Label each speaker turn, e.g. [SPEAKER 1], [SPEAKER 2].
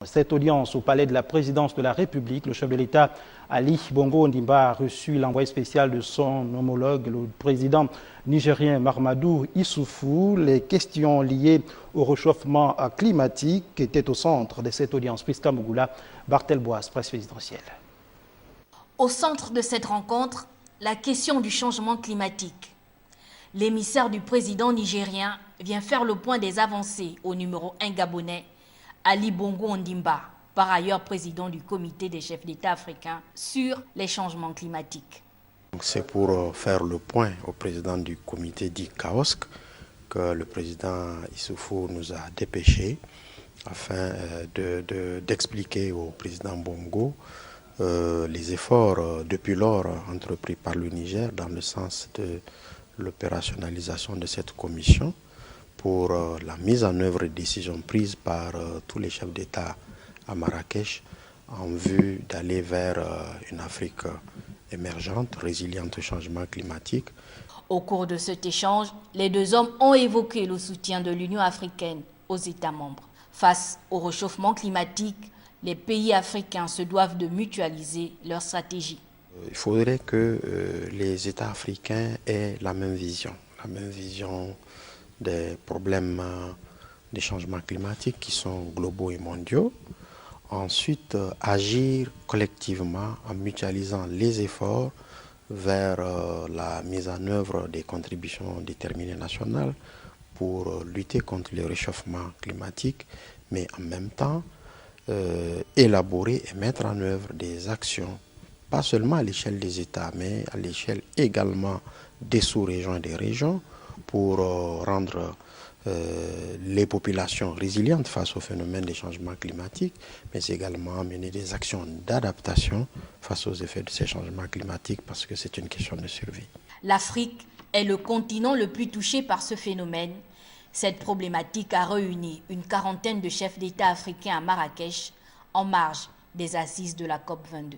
[SPEAKER 1] cette audience au palais de la présidence de la République, le chef de l'État Ali Bongo Ondimba a reçu l'envoyé spécial de son homologue, le président nigérien Mahamadou Issoufou. Les questions liées au réchauffement climatique étaient au centre de cette audience. Priska Mougoula, Bartel Boas, presse présidentielle.
[SPEAKER 2] Au centre de cette rencontre, la question du changement climatique. L'émissaire du président nigérien vient faire le point des avancées au numéro 1 gabonais, Ali Bongo Ondimba, par ailleurs président du comité des chefs d'État africains sur les changements climatiques.
[SPEAKER 3] C'est pour faire le point au président du comité dit CAOSC que le président Issoufou nous a dépêché afin d'expliquer au président Bongo les efforts depuis lors entrepris par le Niger dans le sens de l'opérationnalisation de cette commission pour la mise en œuvre des décisions prises par tous les chefs d'État à Marrakech en vue d'aller vers une Afrique émergente, résiliente au changement climatique.
[SPEAKER 2] Au cours de cet échange, les deux hommes ont évoqué le soutien de l'Union africaine aux États membres. Face au réchauffement climatique, les pays africains se doivent de mutualiser leur stratégie.
[SPEAKER 3] Il faudrait que les États africains aient la même vision des problèmes des changements climatiques qui sont globaux et mondiaux. Ensuite, agir collectivement en mutualisant les efforts vers la mise en œuvre des contributions déterminées nationales pour lutter contre le réchauffement climatique, mais en même temps élaborer et mettre en œuvre des actions, pas seulement à l'échelle des États, mais à l'échelle également des sous-régions et des régions, pour rendre les populations résilientes face au phénomène des changements climatiques, mais également mener des actions d'adaptation face aux effets de ces changements climatiques, parce que c'est une question de survie.
[SPEAKER 2] L'Afrique est le continent le plus touché par ce phénomène. Cette problématique a réuni une quarantaine de chefs d'État africains à Marrakech en marge des assises de la COP22.